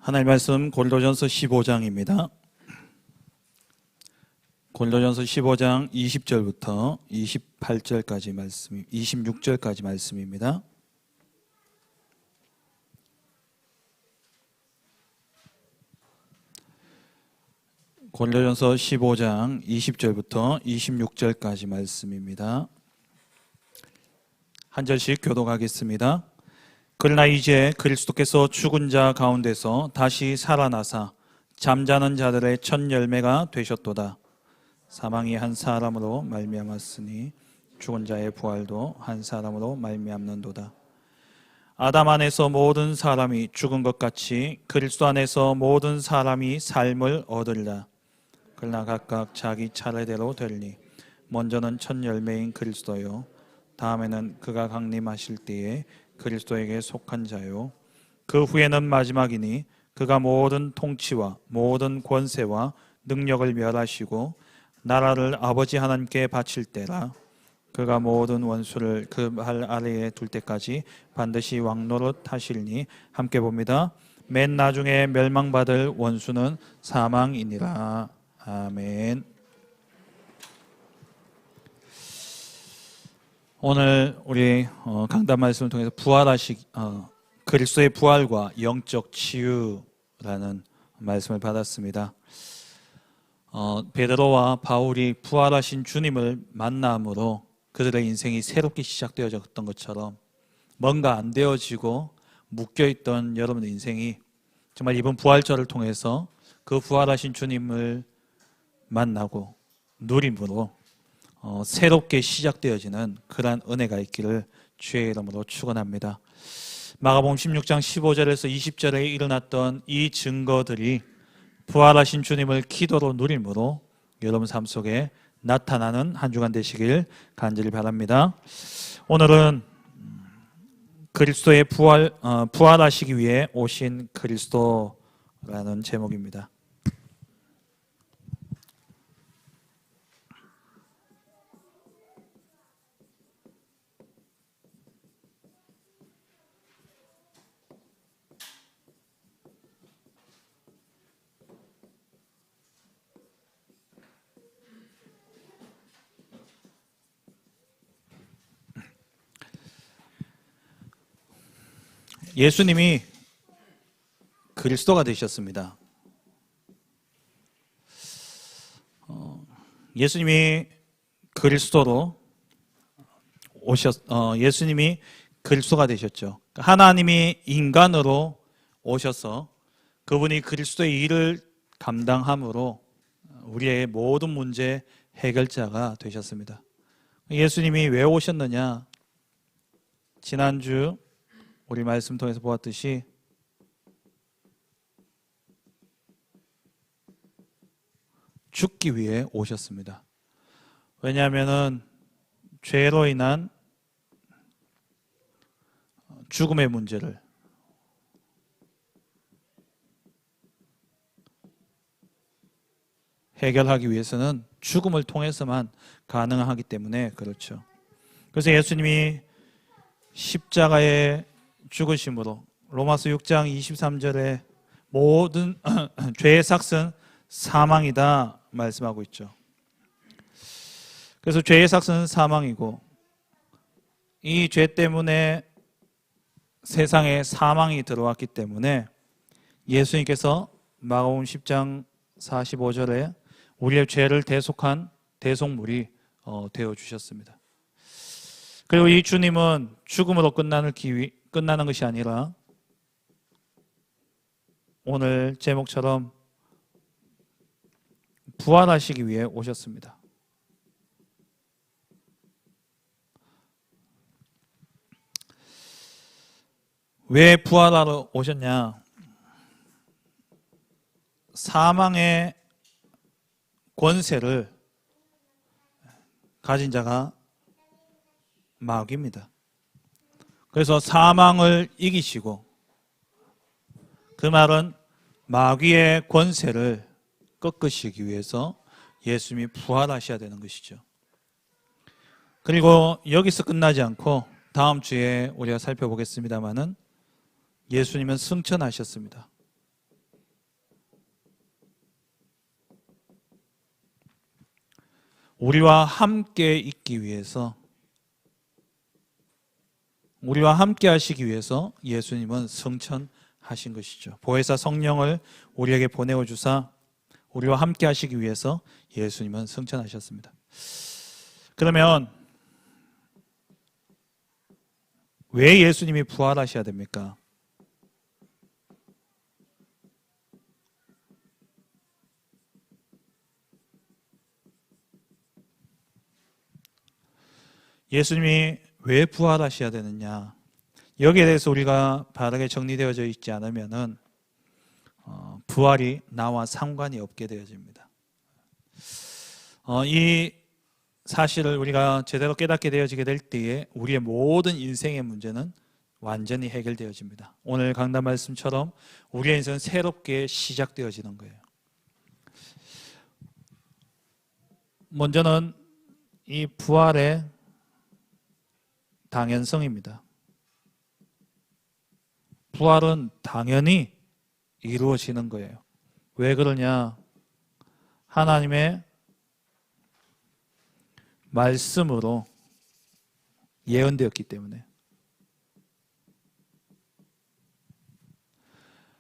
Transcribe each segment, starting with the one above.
하나님 말씀 고린도전서 15장입니다. 고린도전서 15장 20절부터 28절까지 말씀, 26절까지 말씀입니다. 고린도전서 15장 20절부터 26절까지 말씀입니다. 한 절씩 교독하겠습니다. 그러나 이제 그리스도께서 죽은 자 가운데서 다시 살아나사 잠자는 자들의 첫 열매가 되셨도다. 사망이 한 사람으로 말미암았으니 죽은 자의 부활도 한 사람으로 말미암는도다. 아담 안에서 모든 사람이 죽은 것 같이 그리스도 안에서 모든 사람이 삶을 얻으리라. 그러나 각각 자기 차례대로 되리니 먼저는 첫 열매인 그리스도요, 다음에는 그가 강림하실 때에 그리스도에게 속한 자요, 그 후에는 마지막이니 그가 모든 통치와 모든 권세와 능력을 멸하시고 나라를 아버지 하나님께 바칠 때라. 그가 모든 원수를 그 발 아래에 둘 때까지 반드시 왕노릇 하시리니 함께 봅니다. 맨 나중에 멸망받을 원수는 사망이니라. 아멘. 오늘 우리 강단 말씀을 통해서 그리스도의 부활과 영적 치유라는 말씀을 받았습니다. 베드로와 바울이 부활하신 주님을 만남으로 그들의 인생이 새롭게 시작되어졌던 것처럼 뭔가 안 되어지고 묶여있던 여러분의 인생이 정말 이번 부활절을 통해서 그 부활하신 주님을 만나고 누림으로 새롭게 시작되어지는 그러한 은혜가 있기를 주의 이름으로 축원합니다. 마가복음 16장 15절에서 20절에 일어났던 이 증거들이 부활하신 주님을 기도로 누림으로 여러분 삶 속에 나타나는 한 주간 되시길 간절히 바랍니다. 오늘은 그리스도의 부활하시기 위해 오신 그리스도라는 제목입니다. 예수님이 그리스도가 되셨습니다. 예수님이 그리스도로 예수님이 그리스도가 되셨죠. 하나님이 인간으로 오셔서 그분이 그리스도의 일을 감당함으로 우리의 모든 문제 해결자가 되셨습니다. 예수님이 왜 오셨느냐? 지난주 우리 말씀 통해서 보았듯이 죽기 위해 오셨습니다. 왜냐하면 죄로 인한 죽음의 문제를 해결하기 위해서는 죽음을 통해서만 가능하기 때문에 그렇죠. 그래서 예수님이 십자가에 죽으심으로 로마서 6장 23절에 모든 죄의 삭은 사망이다 말씀하고 있죠. 그래서 죄의 삭은 사망이고 이 죄 때문에 세상에 사망이 들어왔기 때문에 예수님께서 마가복음 10장 45절에 우리의 죄를 대속한 대속물이 되어주셨습니다. 그리고 이 주님은 죽음으로 끝나는 것이 아니라 오늘 제목처럼 부활하시기 위해 오셨습니다. 왜 부활하러 오셨냐? 사망의 권세를 가진 자가 마귀입니다. 그래서 사망을 이기시고, 그 말은 마귀의 권세를 꺾으시기 위해서 예수님이 부활하셔야 되는 것이죠. 그리고 여기서 끝나지 않고 다음 주에 우리가 살펴보겠습니다마는 예수님은 승천하셨습니다. 우리와 함께 있기 위해서, 우리와 함께 하시기 위해서 예수님은 승천하신 것이죠. 보혜사 성령을 우리에게 보내어 주사 우리와 함께 하시기 위해서 예수님은 승천하셨습니다. 그러면 왜 예수님이 부활하셔야 됩니까? 예수님이 왜 부활하셔야 되느냐? 여기에 대해서 우리가 바르게 정리되어져 있지 않으면은 부활이 나와 상관이 없게 되어집니다. 이 사실을 우리가 제대로 깨닫게 되어지게 될 때에 우리의 모든 인생의 문제는 완전히 해결되어집니다. 오늘 강단 말씀처럼 우리의 인생은 새롭게 시작되어지는 거예요. 먼저는 이 부활의 당연성입니다. 부활은 당연히 이루어지는 거예요. 왜 그러냐? 하나님의 말씀으로 예언되었기 때문에.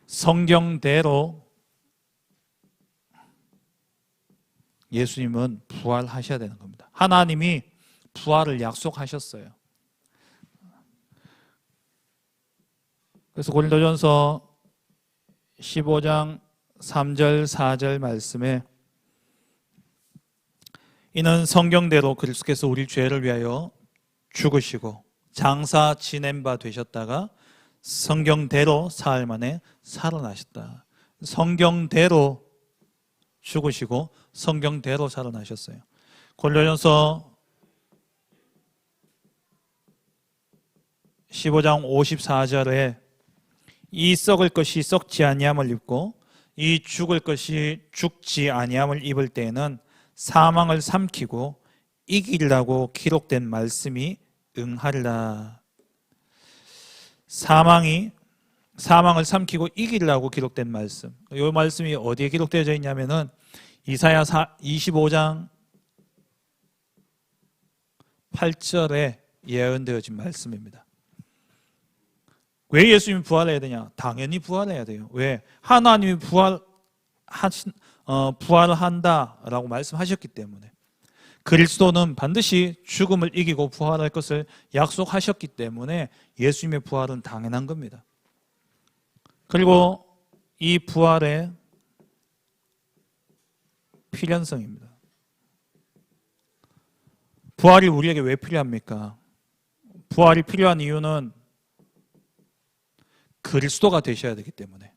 성경대로 예수님은 부활하셔야 되는 겁니다. 하나님이 부활을 약속하셨어요. 그래서 고린도전서 15장 3절 4절 말씀에 이는 성경대로 그리스도께서 우리 죄를 위하여 죽으시고 장사 지낸 바 되셨다가 성경대로 사흘 만에 살아나셨다. 성경대로 죽으시고 성경대로 살아나셨어요. 고린도전서 15장 54절에 이 썩을 것이 썩지 아니함을 입고 이 죽을 것이 죽지 아니함을 입을 때에는 사망을 삼키고 이기려고 기록된 말씀이 응하리라. 사망을 삼키고 이기려고 기록된 말씀. 이 말씀이 어디에 기록되어져 있냐면은 이사야 25장 8절에 예언되어진 말씀입니다. 왜 예수님이 부활해야 되냐? 당연히 부활해야 돼요. 왜? 하나님이 부활한다라고 말씀하셨기 때문에. 그리스도는 반드시 죽음을 이기고 부활할 것을 약속하셨기 때문에 예수님의 부활은 당연한 겁니다. 그리고 이 부활의 필연성입니다. 부활이 우리에게 왜 필요합니까? 부활이 필요한 이유는 그리스도가 되셔야 되기 때문에.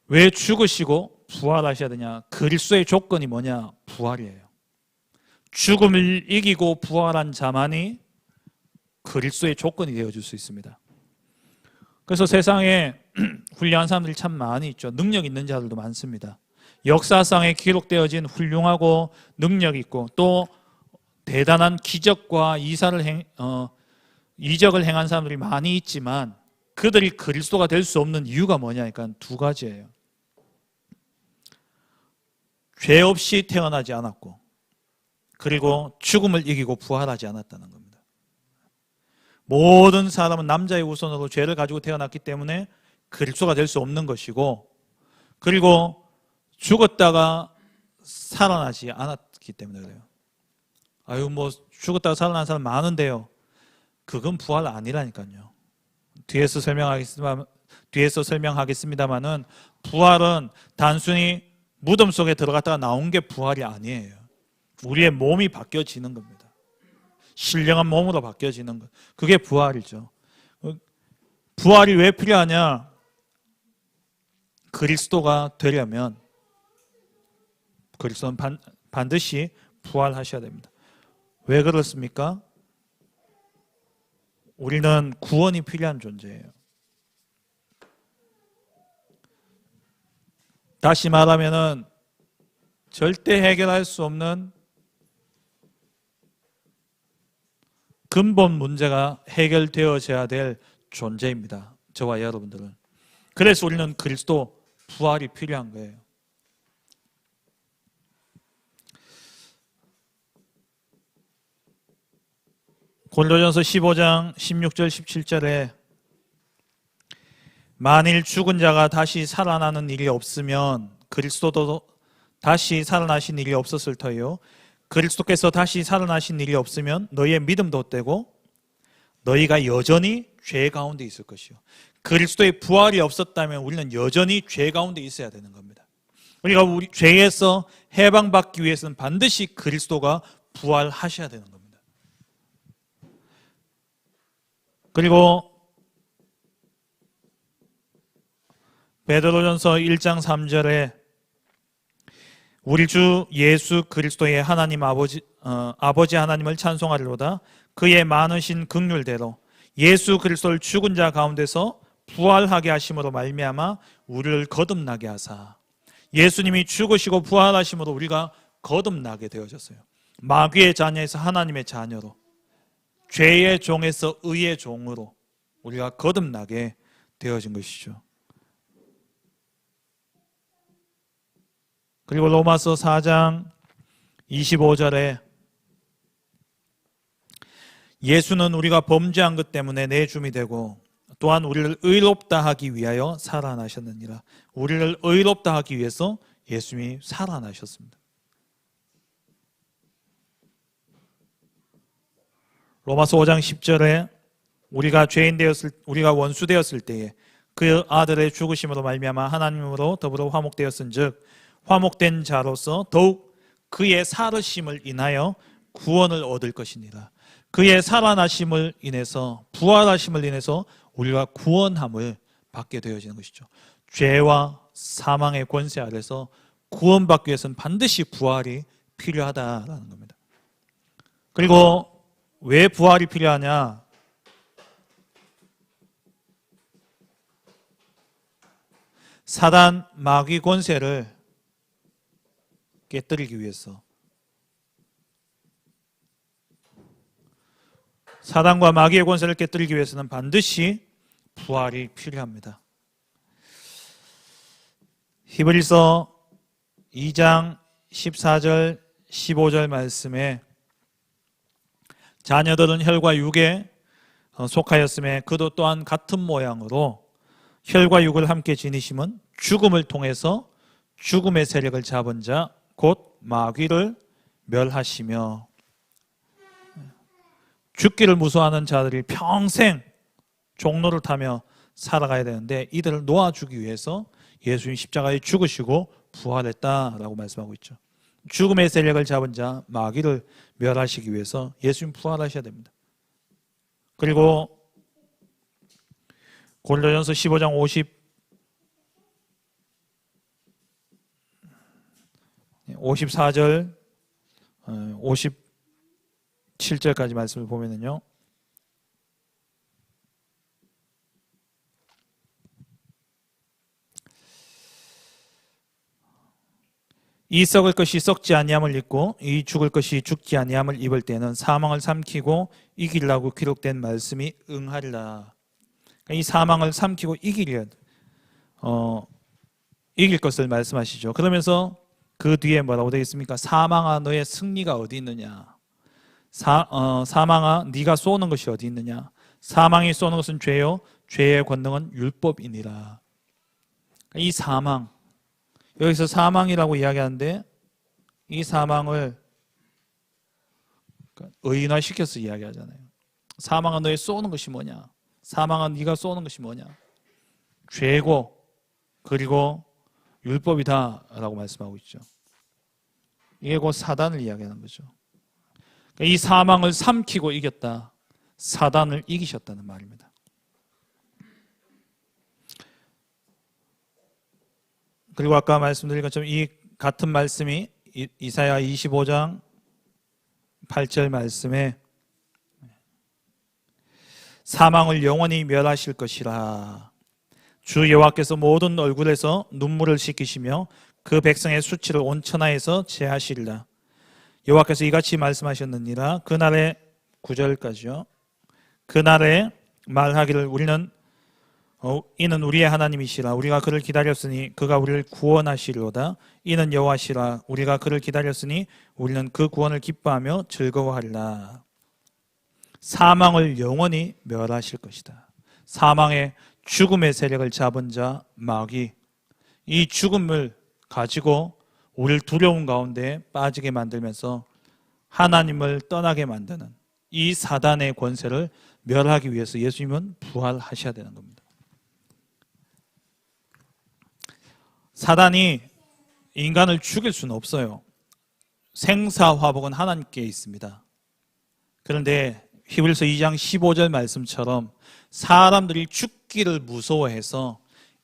왜 죽으시고 부활하셔야 되냐? 그리스도의 조건이 뭐냐? 부활이에요. 죽음을 이기고 부활한 자만이 그리스도의 조건이 되어줄 수 있습니다. 그래서 세상에 훌륭한 사람들이 참 많이 있죠. 능력 있는 자들도 많습니다. 역사상에 기록되어진 훌륭하고 능력 있고 또 대단한 기적과 이적을 행한 사람들이 많이 있지만 그들이 그리스도가 될 수 없는 이유가 뭐냐니까 두 가지예요. 죄 없이 태어나지 않았고 그리고 죽음을 이기고 부활하지 않았다는 겁니다. 모든 사람은 남자의 우선으로 죄를 가지고 태어났기 때문에 그리스도가 될 수 없는 것이고 그리고 죽었다가 살아나지 않았기 때문에 그래요. 죽었다가 살아난 사람 많은데요. 그건 부활 아니라니까요. 뒤에서 설명하겠습니다만은 부활은 단순히 무덤 속에 들어갔다가 나온 게 부활이 아니에요. 우리의 몸이 바뀌어지는 겁니다. 신령한 몸으로 바뀌어지는 것. 그게 부활이죠. 부활이 왜 필요하냐? 그리스도가 되려면 그리스도는 반드시 부활하셔야 됩니다. 왜 그렇습니까? 우리는 구원이 필요한 존재예요. 다시 말하면은 절대 해결할 수 없는 근본 문제가 해결되어져야 될 존재입니다. 저와 여러분들은. 그래서 우리는 그리스도 부활이 필요한 거예요. 고린도전서 15장 16절 17절에 만일 죽은 자가 다시 살아나는 일이 없으면 그리스도도 다시 살아나신 일이 없었을 터요. 그리스도께서 다시 살아나신 일이 없으면 너희의 믿음도 헛되고 너희가 여전히 죄 가운데 있을 것이요. 그리스도의 부활이 없었다면 우리는 여전히 죄 가운데 있어야 되는 겁니다. 우리가 우리 죄에서 해방받기 위해서는 반드시 그리스도가 부활하셔야 되는 겁니다. 그리고 베드로전서 1장 3절에 우리 주 예수 그리스도의 하나님 아버지 하나님을 찬송하리로다. 그의 많으신 긍휼대로 예수 그리스도를 죽은 자 가운데서 부활하게 하심으로 말미암아 우리를 거듭나게 하사. 예수님이 죽으시고 부활하심으로 우리가 거듭나게 되어졌어요. 마귀의 자녀에서 하나님의 자녀로, 죄의 종에서 의의 종으로 우리가 거듭나게 되어진 것이죠. 그리고 로마서 4장 25절에 예수는 우리가 범죄한 것 때문에 내줌이 되고 또한 우리를 의롭다 하기 위하여 살아나셨느니라. 우리를 의롭다 하기 위해서 예수님이 살아나셨습니다. 로마서 5장 10절에 우리가 원수 되었을 때에 그 아들의 죽으심으로 말미암아 하나님으로 더불어 화목되었은즉 화목된 자로서 더욱 그의 살으심을 인하여 구원을 얻을 것이니라. 그의 살아나심을 인해서, 부활하심을 인해서 우리가 구원함을 받게 되어지는 것이죠. 죄와 사망의 권세 아래서 구원받기 위해서는 반드시 부활이 필요하다라는 겁니다. 그리고 왜 부활이 필요하냐? 사단 마귀 권세를 깨뜨리기 위해서, 사단과 마귀의 권세를 깨뜨리기 위해서는 반드시 부활이 필요합니다. 히브리서 2장 14절 15절 말씀에 자녀들은 혈과 육에 속하였음에 그도 또한 같은 모양으로 혈과 육을 함께 지니심은 죽음을 통해서 죽음의 세력을 잡은 자 곧 마귀를 멸하시며. 죽기를 무서워하는 자들이 평생 종로를 타며 살아가야 되는데 이들을 놓아주기 위해서 예수님 십자가에 죽으시고 부활했다라고 말씀하고 있죠. 죽음의 세력을 잡은 자 마귀를 멸하시기 위해서 예수님 부활하셔야 됩니다. 그리고 고린도전서 15장 54절 57절까지 말씀을 보면은요, 이 썩을 것이 썩지 아니함을 입고 이 죽을 것이 죽지 아니함을 입을 때는 사망을 삼키고 이기려고 기록된 말씀이 응하리라. 이 사망을 삼키고 이길 것을 말씀하시죠. 그러면서 그 뒤에 뭐라고 되어 있습니까? 사망아 너의 승리가 어디 있느냐? 사망아 네가 쏘는 것이 어디 있느냐? 사망이 쏘는 것은 죄요 죄의 권능은 율법이니라. 이 사망, 여기서 사망이라고 이야기하는데 이 사망을 의인화시켜서 이야기하잖아요. 사망아 너의 쏘는 것이 뭐냐? 사망아 네가 쏘는 것이 뭐냐? 죄고 그리고 율법이다라고 말씀하고 있죠. 이게 곧 사단을 이야기하는 거죠. 이 사망을 삼키고 이겼다. 사단을 이기셨다는 말입니다. 그리고 아까 말씀드린 것처럼 이 같은 말씀이 이사야 25장 8절 말씀에 사망을 영원히 멸하실 것이라. 주 여호와께서 모든 얼굴에서 눈물을 씻기시며 그 백성의 수치를 온 천하에서 제하시리라. 여호와께서 이같이 말씀하셨느니라. 그날의 9절까지요. 그날에 말하기를 우리는 이는 우리의 하나님이시라. 우리가 그를 기다렸으니 그가 우리를 구원하시리로다. 이는 여호와시라. 우리가 그를 기다렸으니 우리는 그 구원을 기뻐하며 즐거워하리라. 사망을 영원히 멸하실 것이다. 사망의 죽음의 세력을 잡은 자 마귀, 이 죽음을 가지고 우리를 두려움 가운데 빠지게 만들면서 하나님을 떠나게 만드는 이 사단의 권세를 멸하기 위해서 예수님은 부활하셔야 되는 겁니다. 사단이 인간을 죽일 수는 없어요. 생사화복은 하나님께 있습니다. 그런데 히브리서 2장 15절 말씀처럼 사람들이 죽기를 무서워해서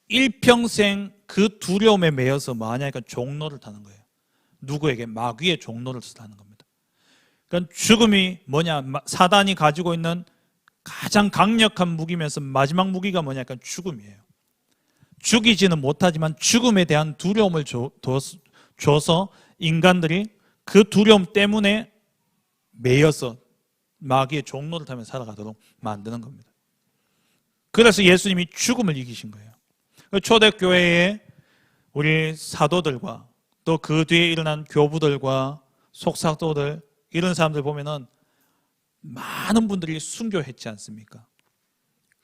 일평생 그 두려움에 매여서 만약에 종로를 타는 거예요. 누구에게? 마귀의 종로를 타는 겁니다. 그러니까 죽음이 뭐냐? 사단이 가지고 있는 가장 강력한 무기면서 마지막 무기가 뭐냐? 그러니까 죽음이에요. 죽이지는 못하지만 죽음에 대한 두려움을 줘서 인간들이 그 두려움 때문에 매여서 마귀의 종로를 타며 살아가도록 만드는 겁니다. 그래서 예수님이 죽음을 이기신 거예요. 초대교회에 우리 사도들과 또 그 뒤에 일어난 교부들과 속사도들 이런 사람들 보면은 많은 분들이 순교했지 않습니까?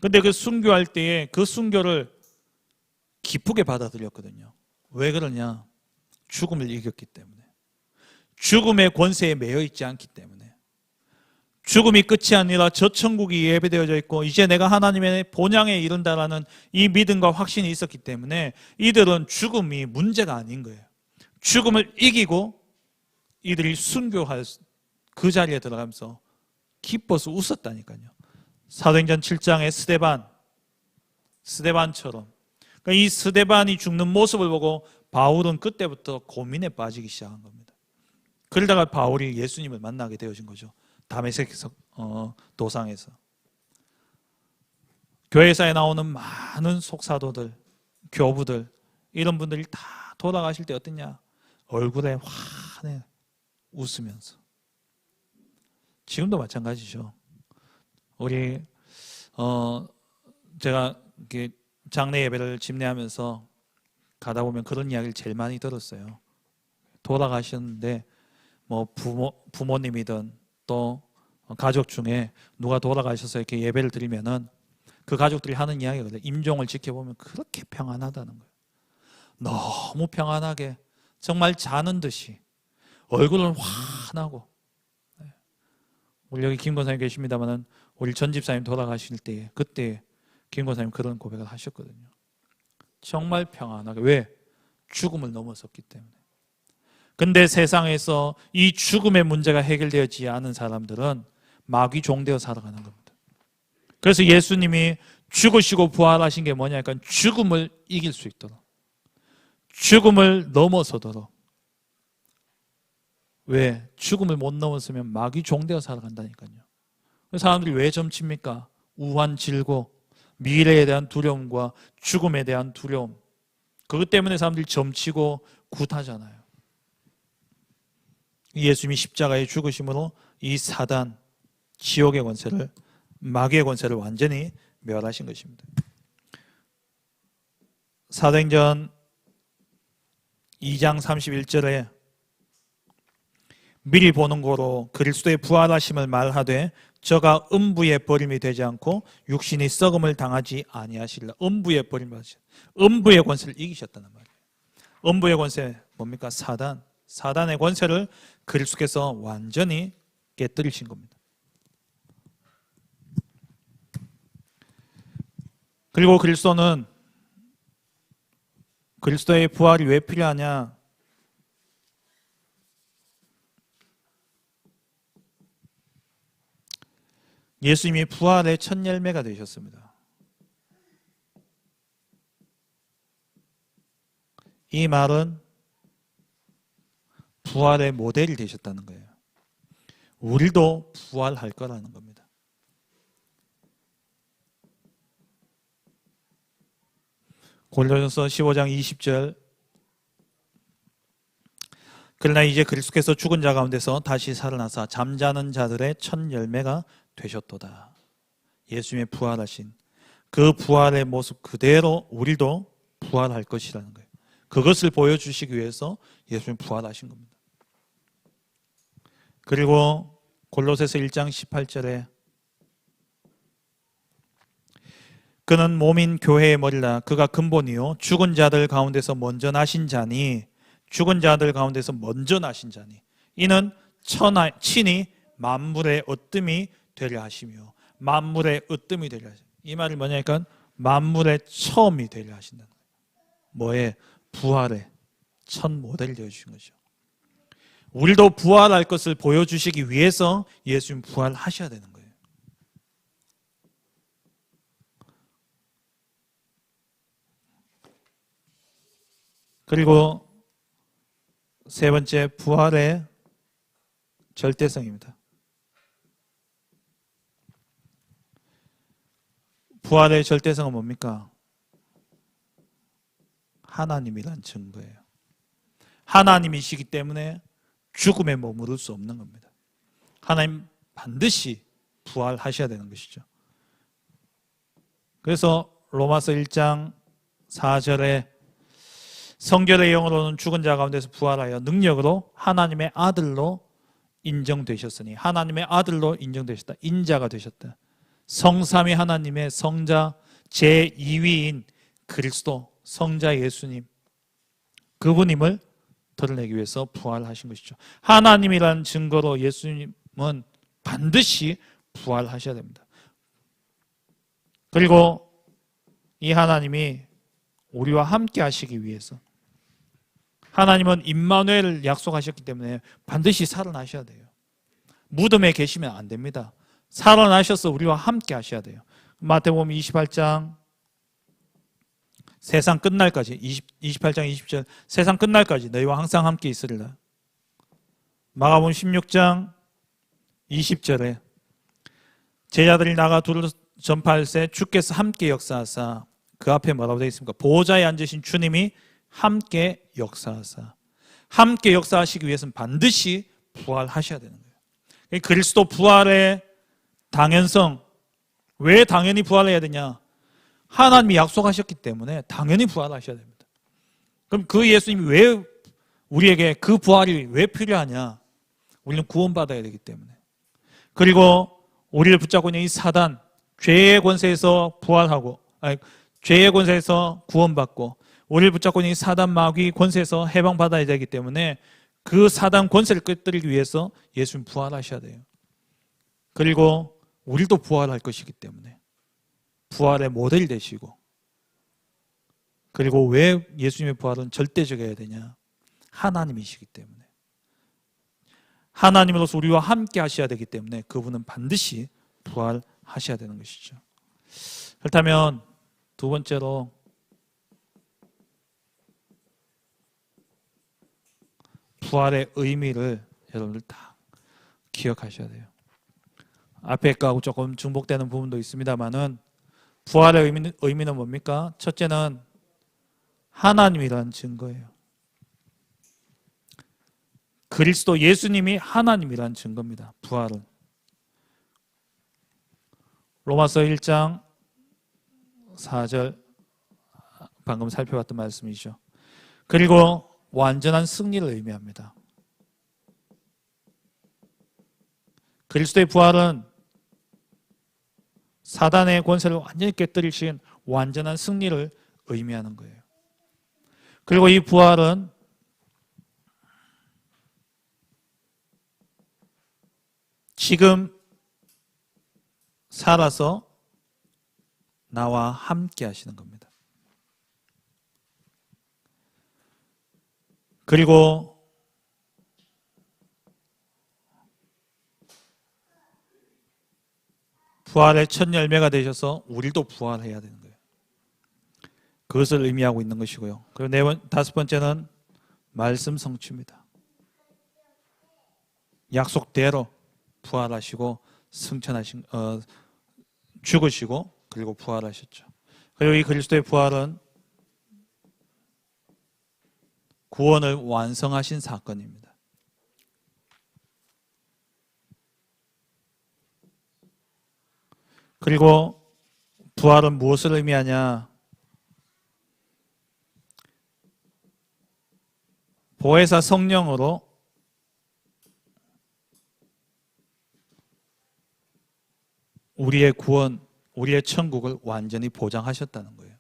근데 그 순교할 때에 그 순교를 기쁘게 받아들였거든요. 왜 그러냐? 죽음을 이겼기 때문에. 죽음의 권세에 매여 있지 않기 때문에. 죽음이 끝이 아니라 저 천국이 예배되어져 있고 이제 내가 하나님의 본향에 이른다라는 이 믿음과 확신이 있었기 때문에 이들은 죽음이 문제가 아닌 거예요. 죽음을 이기고 이들이 순교할 그 자리에 들어가면서 기뻐서 웃었다니까요. 사도행전 7장의 스데반처럼. 그러니까 이 스데반이 죽는 모습을 보고 바울은 그때부터 고민에 빠지기 시작한 겁니다. 그러다가 바울이 예수님을 만나게 되어진 거죠. 다메섹 도상에서. 교회사에 나오는 많은 속사도들, 교부들 이런 분들이 다 돌아가실 때 어땠냐? 얼굴에 환해 웃으면서. 지금도 마찬가지죠. 우리 제가 이렇게 장례 예배를 집례하면서 가다 보면 그런 이야기를 제일 많이 들었어요. 돌아가셨는데 뭐 부모님이든 또 가족 중에 누가 돌아가셔서 이렇게 예배를 드리면은 그 가족들이 하는 이야기거든요. 임종을 지켜보면 그렇게 평안하다는 거예요. 너무 평안하게 정말 자는 듯이 얼굴은 환하고. 우리 여기 김 권사님 계십니다만은 우리 전 집사님 돌아가실 때 그때 김 권사님 그런 고백을 하셨거든요. 정말 평안하게. 왜? 죽음을 넘어섰기 때문에. 근데 세상에서 이 죽음의 문제가 해결되지 않은 사람들은 마귀 종되어 살아가는 겁니다. 그래서 예수님이 죽으시고 부활하신 게 뭐냐? 그러니까 죽음을 이길 수 있도록, 죽음을 넘어서도록. 왜? 죽음을 못 넘었으면 마귀 종되어 살아간다니까요. 사람들이 왜 점칩니까? 우환, 질고, 미래에 대한 두려움과 죽음에 대한 두려움. 그것 때문에 사람들이 점치고 굿하잖아요. 예수님이 십자가에 죽으심으로 이 사단, 지옥의 권세를, 마귀의 권세를 완전히 멸하신 것입니다. 사도행전 2장 31절에 미리 보는 고로 그리스도의 부활하심을 말하되 저가 음부의 버림이 되지 않고 육신이 썩음을 당하지 아니하시리라. 음부의 버림 받으셨다. 음부의 권세를 이기셨다는 말이에요. 음부의 권세 뭡니까? 사단의 권세를 그리스도께서 완전히 깨뜨리신 겁니다. 그리고 그리스도의 부활이 왜 필요하냐? 예수님이 부활의 첫 열매가 되셨습니다. 이 말은 부활의 모델이 되셨다는 거예요. 우리도 부활할 거라는 겁니다. 고린도전서 15장 20절 그러나 이제 그리스도께서 죽은 자 가운데서 다시 살아나사 잠자는 자들의 첫 열매가 되셨도다. 예수님의 부활하신 그 부활의 모습 그대로 우리도 부활할 것이라는 거예요. 그것을 보여주시기 위해서 예수님 부활하신 겁니다. 그리고 골로새서 1장 18절에 그는 몸인 교회의 머리라. 그가 근본이요 죽은 자들 가운데서 먼저 나신 자니, 죽은 자들 가운데서 먼저 나신 자니, 이는 친히 만물의 으뜸이 되려 하시며, 만물의 으뜸이 되려 하시며, 이 말이 뭐냐니까 만물의 처음이 되려 하신다는 거예요. 뭐에? 부활의 첫 모델이 되어주신 거죠. 우리도 부활할 것을 보여주시기 위해서 예수님 부활하셔야 되는 거예요. 그리고 세 번째, 부활의 절대성입니다. 부활의 절대성은 뭡니까? 하나님이란 증거예요. 하나님이시기 때문에 죽음에 머무를 수 없는 겁니다. 하나님 반드시 부활하셔야 되는 것이죠. 그래서 로마서 1장 4절에 성결의 영으로는 죽은 자 가운데서 부활하여 능력으로 하나님의 아들로 인정되셨으니, 하나님의 아들로 인정되셨다. 인자가 되셨다. 성삼위 하나님의 성자 제2위인 그리스도, 성자 예수님, 그분임을 드러내기 위해서 부활하신 것이죠. 하나님이라는 증거로 예수님은 반드시 부활하셔야 됩니다. 그리고 이 하나님이 우리와 함께 하시기 위해서, 하나님은 임마누엘을 약속하셨기 때문에 반드시 살아나셔야 돼요. 무덤에 계시면 안 됩니다. 살아나셔서 우리와 함께 하셔야 돼요. 마태복음 28장 세상 끝날까지, 28장 20절, 세상 끝날까지 너희와 항상 함께 있으리라. 마가복음 16장 20절에 제자들이 나가 두루 전파할세 주께서 함께 역사하사, 그 앞에 뭐라고 되어 있습니까? 보호자에 앉으신 주님이 함께 역사하사. 함께 역사하시기 위해서는 반드시 부활하셔야 되는 거예요. 그리스도 부활의 당연성, 왜 당연히 부활해야 되냐? 하나님이 약속하셨기 때문에 당연히 부활하셔야 됩니다. 그럼 그 예수님이 왜 우리에게 그 부활이 왜 필요하냐? 우리는 구원받아야 되기 때문에. 그리고 우리를 붙잡고 있는 이 사단, 죄의 권세에서 부활하고, 죄의 권세에서 구원받고, 우리를 붙잡고 있는 이 사단 마귀 권세에서 해방받아야 되기 때문에 그 사단 권세를 끄뜨리기 위해서 예수님 부활하셔야 돼요. 그리고 우리도 부활할 것이기 때문에 부활의 모델이 되시고, 그리고 왜 예수님의 부활은 절대적이어야 되냐? 하나님이시기 때문에, 하나님으로서 우리와 함께 하셔야 되기 때문에 그분은 반드시 부활하셔야 되는 것이죠. 그렇다면 두 번째로 부활의 의미를 여러분들 다 기억하셔야 돼요. 앞에 거하고 조금 중복되는 부분도 있습니다만은 부활의 의미는 뭡니까? 첫째는 하나님이라는 증거예요. 그리스도 예수님이 하나님이라는 증거입니다. 부활은. 로마서 1장 4절, 방금 살펴봤던 말씀이죠. 그리고 완전한 승리를 의미합니다. 그리스도의 부활은 사단의 권세를 완전히 깨뜨리신 완전한 승리를 의미하는 거예요. 그리고 이 부활은 지금 살아서 나와 함께 하시는 겁니다. 그리고 부활의 첫 열매가 되셔서 우리도 부활해야 되는 거예요. 그것을 의미하고 있는 것이고요. 그리고 다섯 번째는 말씀 성취입니다. 약속대로 부활하시고 죽으시고 그리고 부활하셨죠. 그리고 이 그리스도의 부활은 구원을 완성하신 사건입니다. 그리고 부활은 무엇을 의미하냐? 보혜사 성령으로 우리의 구원, 우리의 천국을 완전히 보장하셨다는 거예요.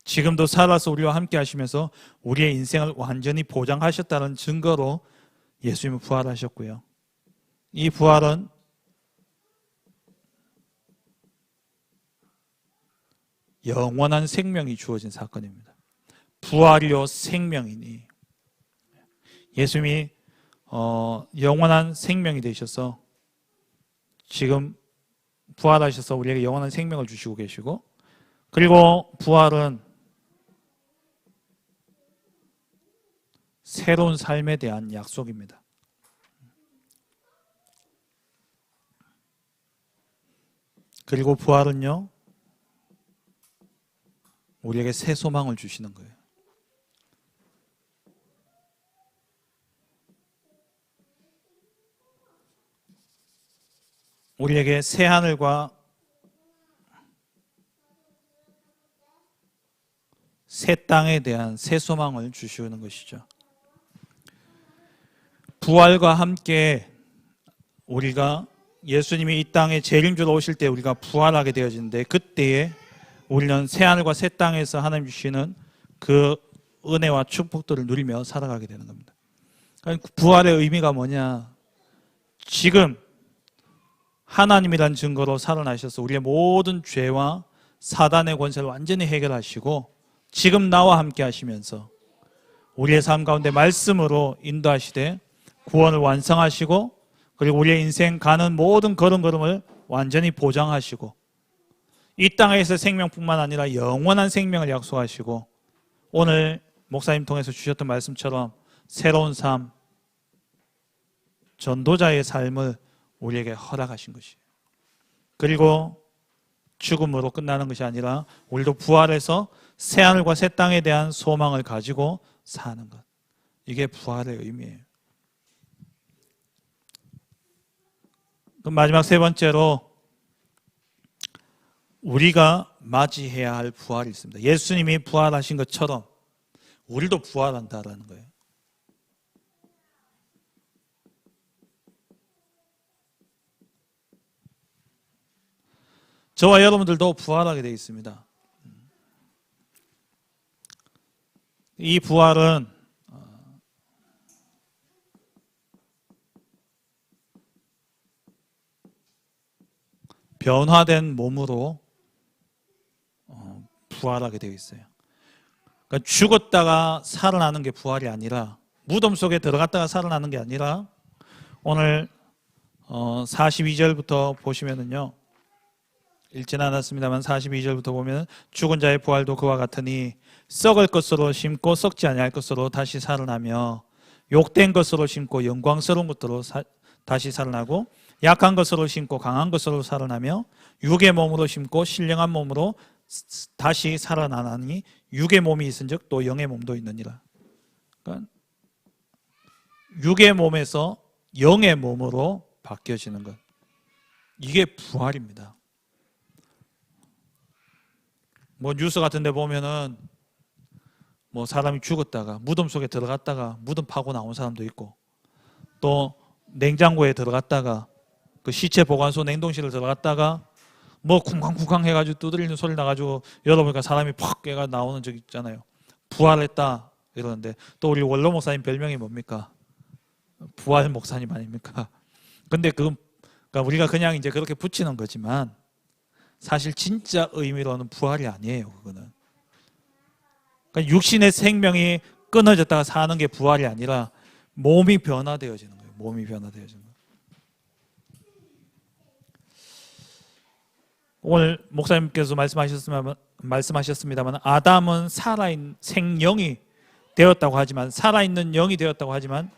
지금도 살아서 우리와 함께 하시면서 우리의 인생을 완전히 보장하셨다는 증거로 예수님은 부활하셨고요. 이 부활은 영원한 생명이 주어진 사건입니다. 부활이요 생명이니 예수님이 영원한 생명이 되셔서 지금 부활하셔서 우리에게 영원한 생명을 주시고 계시고, 그리고 부활은 새로운 삶에 대한 약속입니다. 그리고 부활은요, 우리에게 새 소망을 주시는 거예요. 우리에게 새 하늘과 새 땅에 대한 새 소망을 주시는 것이죠. 부활과 함께 우리가 예수님이 이 땅에 재림주로 오실 때 우리가 부활하게 되어지는데, 그때에 우리는 새 하늘과 새 땅에서 하나님 주시는 그 은혜와 축복들을 누리며 살아가게 되는 겁니다. 그러니까 부활의 의미가 뭐냐? 지금 하나님이란 증거로 살아나셔서 우리의 모든 죄와 사단의 권세를 완전히 해결하시고, 지금 나와 함께 하시면서 우리의 삶 가운데 말씀으로 인도하시되 구원을 완성하시고, 그리고 우리의 인생 가는 모든 걸음걸음을 완전히 보장하시고, 이 땅에서 생명뿐만 아니라 영원한 생명을 약속하시고, 오늘 목사님 통해서 주셨던 말씀처럼 새로운 삶, 전도자의 삶을 우리에게 허락하신 것이에요. 그리고 죽음으로 끝나는 것이 아니라 우리도 부활해서 새하늘과 새 땅에 대한 소망을 가지고 사는 것, 이게 부활의 의미예요. 그럼 마지막 세 번째로 우리가 맞이해야 할 부활이 있습니다. 예수님이 부활하신 것처럼 우리도 부활한다라는 거예요. 저와 여러분들도 부활하게 되어 있습니다. 이 부활은 변화된 몸으로 부활하게 되어 있어요. 그러니까 죽었다가 살아나는 게 부활이 아니라, 무덤 속에 들어갔다가 살아나는 게 아니라, 오늘 42절부터 보시면은요, 읽지는 않았습니다만 42절부터 보면 죽은 자의 부활도 그와 같으니 썩을 것으로 심고 썩지 아니할 것으로 다시 살아나며, 욕된 것으로 심고 영광스러운 것으로 다시 살아나고, 약한 것으로 심고 강한 것으로 살아나며, 육의 몸으로 심고 신령한 몸으로 다시 살아나니 육의 몸이 있은즉 또 영의 몸도 있느니라. 그러니까 육의 몸에서 영의 몸으로 바뀌어지는 것, 이게 부활입니다. 뭐 뉴스 같은 데 보면은 뭐 사람이 죽었다가 무덤 속에 들어갔다가 무덤 파고 나온 사람도 있고, 또 냉장고에 들어갔다가 그 시체 보관소 냉동실을 들어갔다가 뭐 쿵쾅쿵쾅 해가지고 두드리는 소리 나가지고 열어보니까 사람이 팍 깨가 나오는 적 있잖아요. 부활했다 이러는데, 또 우리 원로 목사님 별명이 뭡니까? 부활 목사님 아닙니까? 근데 그러니까 우리가 그냥 이제 그렇게 붙이는 거지만, 사실 진짜 의미로는 부활이 아니에요. 그거는 그러니까 육신의 생명이 끊어졌다가 사는 게 부활이 아니라 몸이 변화되어지는 거예요. 몸이 변화되어지는 거예요. 오늘 목사님께서 말씀하셨습니다만 아담은 살아있는 생영이 되었다고 하지만, 살아있는 영이 되었다고 하지만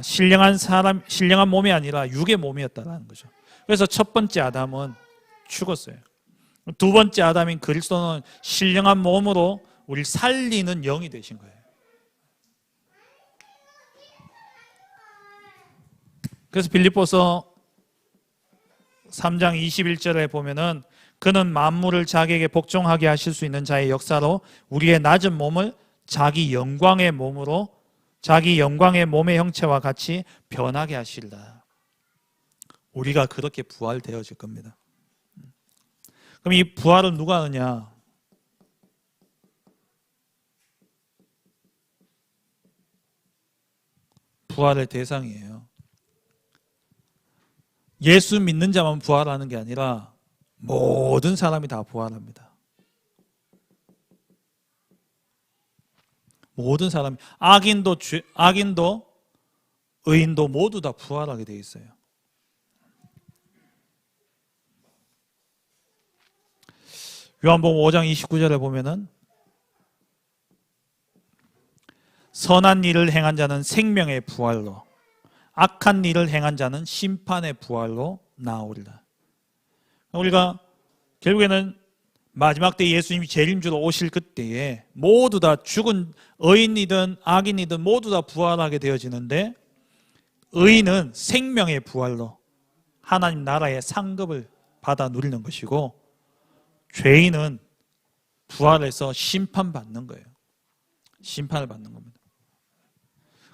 신령한 몸이 아니라 육의 몸이었다는 거죠. 그래서 첫 번째 아담은 죽었어요. 두 번째 아담인 그리스도는 신령한 몸으로 우리를 살리는 영이 되신 거예요. 그래서 빌립보서 3장 21절에 보면은 그는 만물을 자기에게 복종하게 하실 수 있는 자의 역사로 우리의 낮은 몸을 자기 영광의 몸으로, 자기 영광의 몸의 형체와 같이 변하게 하시리라. 우리가 그렇게 부활되어질 겁니다. 그럼 이 부활을 누가 하느냐? 부활의 대상이에요. 예수 믿는 자만 부활하는 게 아니라 모든 사람이 다 부활합니다. 모든 사람이, 악인도 의인도 모두 다 부활하게 되어 있어요. 요한복음 5장 29절에 보면은 선한 일을 행한 자는 생명의 부활로, 악한 일을 행한 자는 심판의 부활로 나오리라. 우리가 결국에는 마지막 때 예수님이 재림주로 오실 그때에 모두 다 죽은 의인이든 악인이든 모두 다 부활하게 되어지는데, 의인은 생명의 부활로 하나님 나라의 상급을 받아 누리는 것이고, 죄인은 부활해서 심판받는 거예요. 심판을 받는 겁니다.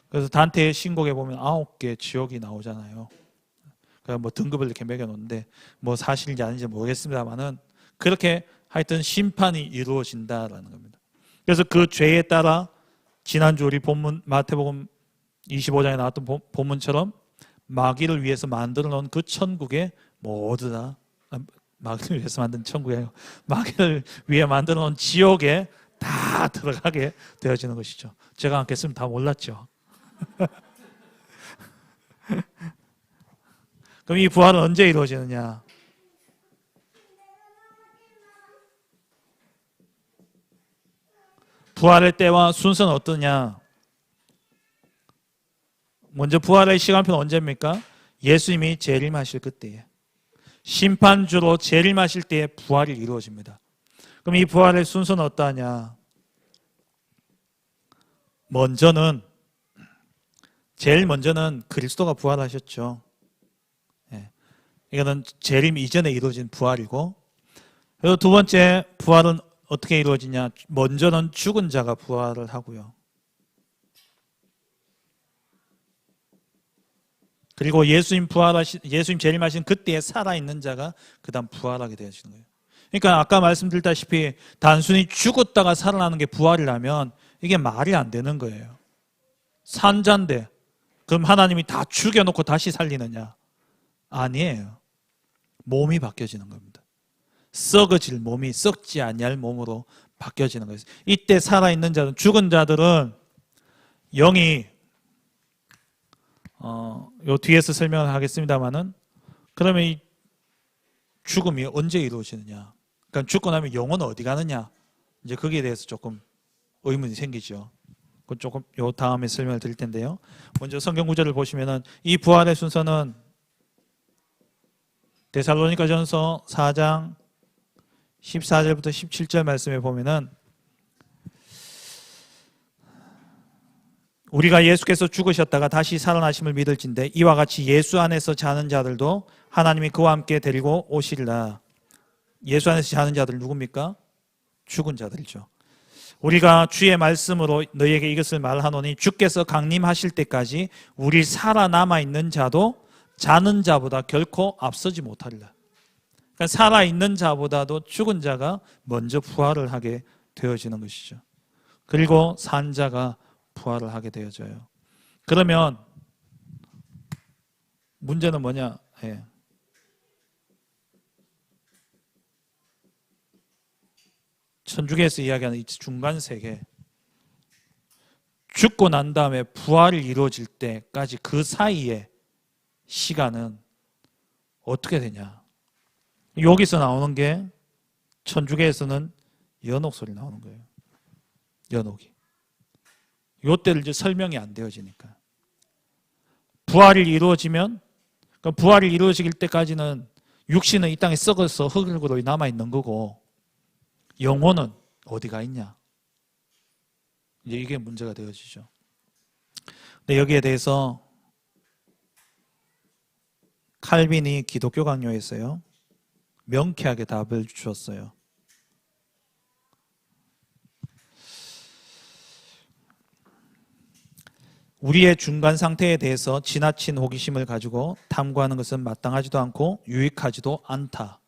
그래서 단테의 신곡에 보면 9개 지옥이 나오잖아요. 그러니까 뭐 등급을 이렇게 매겨놓는데 뭐 사실인지 아닌지 모르겠습니다만은 그렇게 하여튼 심판이 이루어진다라는 겁니다. 그래서 그 죄에 따라 지난주 우리 본문 마태복음 25장에 나왔던 본문처럼 마귀를 위해서 만들어 놓은 그 천국에 모두 다, 마귀를 위해서 만든 천국에, 마귀를 위해 만들어 놓은 지옥에 다 들어가게 되어지는 것이죠. 제가 안 깼으면 다 몰랐죠. 그럼 이 부활은 언제 이루어지느냐? 부활의 때와 순서는 어떠냐? 먼저 부활의 시간표는 언제입니까? 예수님이 재림하실 그때에, 심판주로 재림하실 때에 부활이 이루어집니다. 그럼 이 부활의 순서는 어떠하냐? 제일 먼저는 그리스도가 부활하셨죠. 이거는 재림 이전에 이루어진 부활이고, 그리고 두 번째 부활은 어떻게 이루어지냐? 먼저는 죽은 자가 부활을 하고요. 그리고 예수님 재림하신 그때에 살아있는 자가 그 다음 부활하게 되어지는 거예요. 그러니까 아까 말씀드렸다시피 단순히 죽었다가 살아나는 게 부활이라면 이게 말이 안 되는 거예요. 산자인데 그럼 하나님이 다 죽여놓고 다시 살리느냐? 아니에요. 몸이 바뀌어지는 겁니다. 썩어질 몸이 썩지 아니할 몸으로 바뀌어지는 거예요. 이때 살아있는 자는, 죽은 자들은 영이 요 뒤에서 설명을 하겠습니다만은, 그러면 이 죽음이 언제 이루어지느냐? 그러니까 죽고 나면 영혼은 어디 가느냐? 이제 거기에 대해서 조금 의문이 생기죠. 그 조금 요 다음에 설명을 드릴 텐데요. 먼저 성경 구절을 보시면은 이 부활의 순서는 데살로니가전서 4장 14절부터 17절 말씀에 보면은, 우리가 예수께서 죽으셨다가 다시 살아나심을 믿을진대 이와 같이 예수 안에서 자는 자들도 하나님이 그와 함께 데리고 오시리라. 예수 안에서 자는 자들 누굽니까? 죽은 자들이죠. 우리가 주의 말씀으로 너희에게 이것을 말하노니 주께서 강림하실 때까지 우리 살아남아 있는 자도 자는 자보다 결코 앞서지 못하리라. 그러니까 살아있는 자보다도 죽은 자가 먼저 부활을 하게 되어지는 것이죠. 그리고 산 자가 부활을 하게 되어져요. 그러면 문제는 뭐냐? 천주교에서 이야기하는 이 중간 세계, 죽고 난 다음에 부활이 이루어질 때까지 그 사이의 시간은 어떻게 되냐? 여기서 나오는 게 천주교에서는 연옥 소리 나오는 거예요. 연옥이. 요때를 이제 설명이 안 되어지니까. 부활이 이루어지면, 그러니까 부활이 이루어질 때까지는 육신은 이 땅에 썩어서 흙으로 남아있는 거고, 영혼은 어디가 있냐? 이제 이게 문제가 되어지죠. 근데 여기에 대해서 칼빈이 기독교 강요에서요, 명쾌하게 답을 주었어요. 우리의 중간 상태에 대해서 지나친 호기심을 가지고 탐구하는 것은 마땅하지도 않고 유익하지도 않다.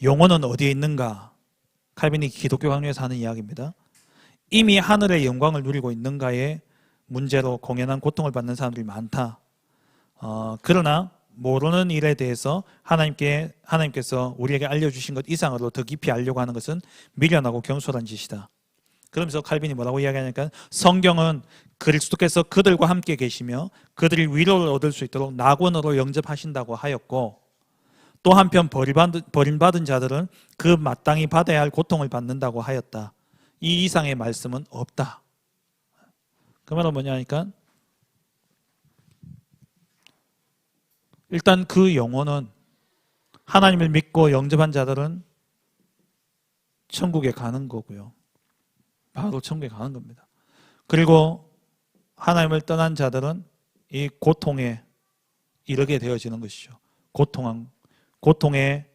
영혼은 어디에 있는가? 칼빈이 기독교 강요에서 하는 이야기입니다. 이미 하늘의 영광을 누리고 있는가에 문제로 공연한 고통을 받는 사람들이 많다. 그러나 모르는 일에 대해서 하나님께서 우리에게 알려주신 것 이상으로 더 깊이 알려고 하는 것은 미련하고 경솔한 짓이다. 그러면서 칼빈이 뭐라고 이야기하니까 성경은 그리스도께서 그들과 함께 계시며 그들이 위로를 얻을 수 있도록 낙원으로 영접하신다고 하였고, 또 한편 버림받은 자들은 그 마땅히 받아야 할 고통을 받는다고 하였다. 이 이상의 말씀은 없다. 그 말은 뭐냐니까 일단 그 영혼은 하나님을 믿고 영접한 자들은 천국에 가는 거고요. 바로 천국에 가는 겁니다. 그리고 하나님을 떠난 자들은 이 고통에 이르게 되어지는 것이죠. 고통의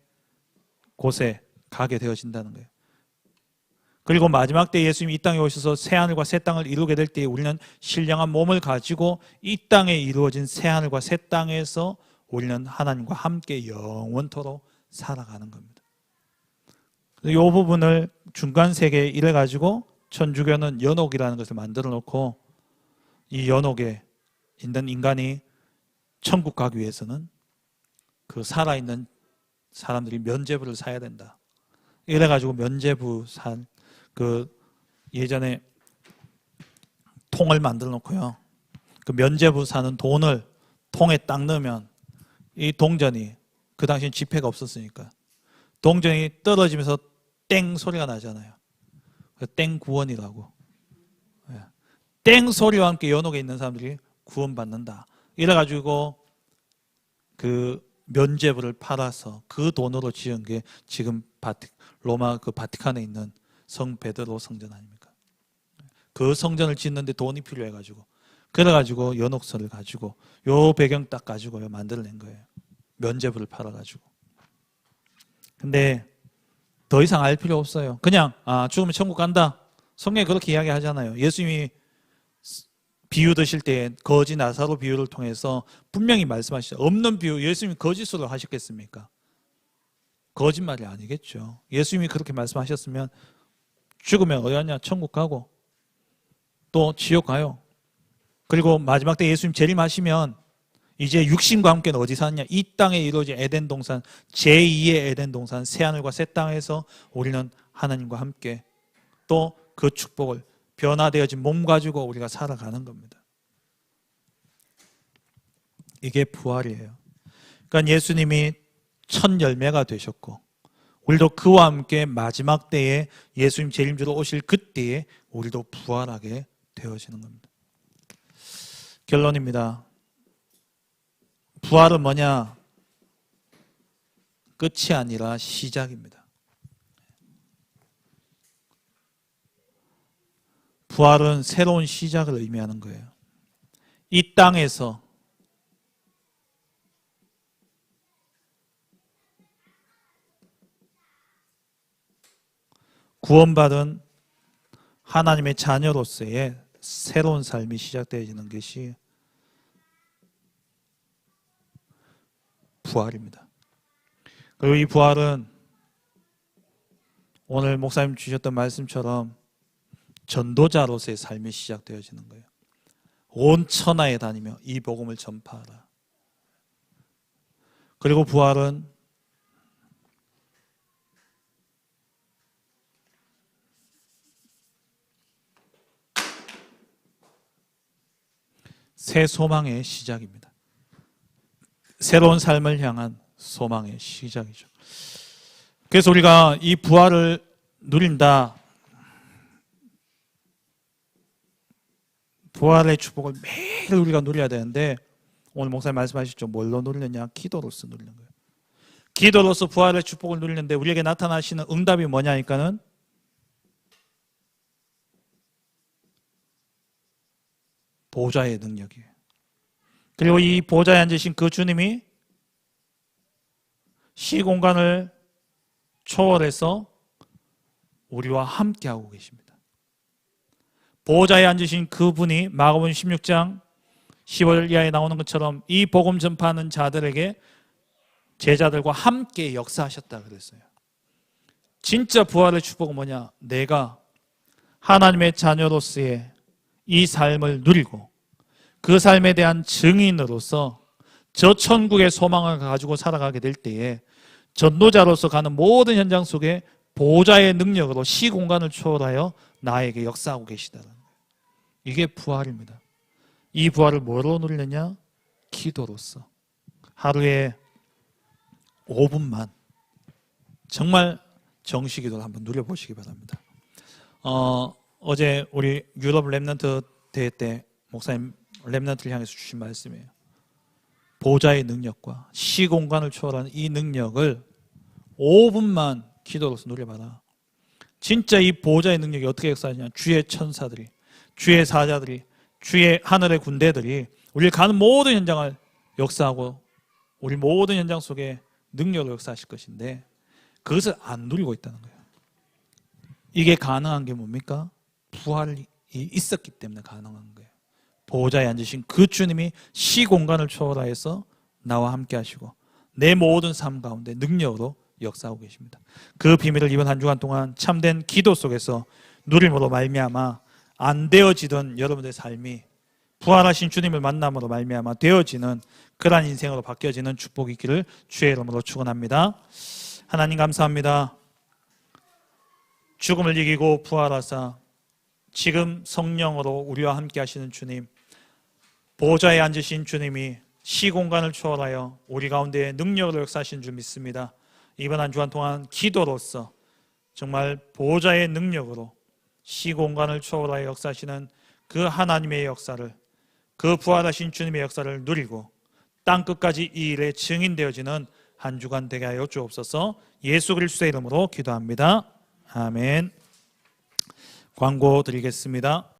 곳에 가게 되어진다는 거예요. 그리고 마지막 때 예수님이 이 땅에 오셔서 새하늘과 새 땅을 이루게 될 때에 우리는 신령한 몸을 가지고 이 땅에 이루어진 새하늘과 새 땅에서 우리는 하나님과 함께 영원토록 살아가는 겁니다. 이 부분을 중간 세계에 이래 가지고 천주교는 연옥이라는 것을 만들어 놓고, 이 연옥에 있는 인간이 천국 가기 위해서는 그 살아있는 사람들이 면죄부를 사야 된다. 이래 가지고 면죄부 예전에 통을 만들어 놓고요. 그 면죄부 사는 돈을 통에 딱 넣으면 이 동전이, 그 당시엔 지폐가 없었으니까 동전이 떨어지면서 땡 소리가 나잖아요. 땡 구원이라고. 땡 소리와 함께 연옥에 있는 사람들이 구원받는다. 이래가지고 그 면죄부를 팔아서 그 돈으로 지은 게 지금 로마 그 바티칸에 있는 성 베드로 성전 아닙니까? 그 성전을 짓는데 돈이 필요해가지고, 그래가지고 연옥서를 가지고 요 배경 딱 가지고요 만들어낸 거예요. 면죄부를 팔아가지고. 근데 더 이상 알 필요 없어요. 그냥 죽으면 천국 간다. 성경에 그렇게 이야기하잖아요. 예수님이 비유 드실 때 거지 나사로 비유를 통해서 분명히 말씀하시죠. 없는 비유, 예수님이 거짓으로 하셨겠습니까? 거짓말이 아니겠죠. 예수님이 그렇게 말씀하셨으면 죽으면 어디 가냐? 천국 가고 또 지옥 가요. 그리고 마지막 때 예수님 재림하시면 이제 육신과 함께는 어디 사느냐? 이 땅에 이루어진 에덴 동산, 제2의 에덴 동산, 새하늘과 새 땅에서 우리는 하나님과 함께 또 그 축복을 변화되어진 몸 가지고 우리가 살아가는 겁니다. 이게 부활이에요. 그러니까 예수님이 첫 열매가 되셨고, 우리도 그와 함께 마지막 때에 예수님 재림주로 오실 그때에 우리도 부활하게 되어지는 겁니다. 결론입니다. 부활은 뭐냐? 끝이 아니라 시작입니다. 부활은 새로운 시작을 의미하는 거예요. 이 땅에서 구원받은 하나님의 자녀로서의 새로운 삶이 시작되어지는 것이 부활입니다. 그리고 이 부활은 오늘 목사님 주셨던 말씀처럼 전도자로서의 삶이 시작되어지는 거예요. 온 천하에 다니며 이 복음을 전파하라. 그리고 부활은 새 소망의 시작입니다. 새로운 삶을 향한 소망의 시작이죠. 그래서 우리가 이 부활을 누린다, 부활의 축복을 매일 우리가 누려야 되는데, 오늘 목사님 말씀하셨죠. 뭘로 누리느냐? 기도로서 누리는 거예요. 기도로서 부활의 축복을 누리는데 우리에게 나타나시는 응답이 뭐냐니까는 보좌의 능력이에요. 그리고 이 보좌에 앉으신 그 주님이 시공간을 초월해서 우리와 함께하고 계십니다. 보좌에 앉으신 그분이 마가복음 16장 15절 이하에 나오는 것처럼 이 복음 전파하는 자들에게 제자들과 함께 역사하셨다 그랬어요. 진짜 부활의 축복은 뭐냐? 내가 하나님의 자녀로서의 이 삶을 누리고 그 삶에 대한 증인으로서 저 천국의 소망을 가지고 살아가게 될 때에 전도자로서 가는 모든 현장 속에 보좌의 능력으로 시공간을 초월하여 나에게 역사하고 계시다는 거예요. 이게 부활입니다. 이 부활을 뭐로 누리느냐? 기도로서. 하루에 5분만 정말 정식기도를 한번 누려보시기 바랍니다. 어제 우리 유럽 렘넌트 대회 때 목사님 렘넌트를 향해서 주신 말씀이에요. 보좌의 능력과 시공간을 초월하는 이 능력을 5분만 기도로서 누려봐라. 진짜 이 보좌의 능력이 어떻게 역사하냐? 주의 천사들이, 주의 사자들이, 주의 하늘의 군대들이 우리를 가는 모든 현장을 역사하고 우리 모든 현장 속에 능력을 역사하실 것인데 그것을 안 누리고 있다는 거예요. 이게 가능한 게 뭡니까? 부활이 있었기 때문에 가능한 거예요. 보좌에 앉으신 그 주님이 시공간을 초월하여서 나와 함께 하시고 내 모든 삶 가운데 능력으로 역사하고 계십니다. 그 비밀을 이번 한 주간 동안 참된 기도 속에서 누림으로 말미암아 안 되어지던 여러분들의 삶이 부활하신 주님을 만남으로 말미암아 되어지는 그러한 인생으로 바뀌어지는 축복이 있기를 주의 이름으로 축원합니다. 하나님 감사합니다. 죽음을 이기고 부활하사 지금 성령으로 우리와 함께 하시는 주님, 보좌에 앉으신 주님이 시공간을 초월하여 우리 가운데 능력으로 역사하시는 줄 믿습니다. 이번 한 주간 동안 기도로서 정말 보좌의 능력으로 시공간을 초월하여 역사하시는 그 하나님의 역사를, 그 부활하신 주님의 역사를 누리고 땅끝까지 이 일에 증인되어지는 한 주간 되게 하여 주옵소서. 예수 그리스도의 이름으로 기도합니다. 아멘. 광고 드리겠습니다.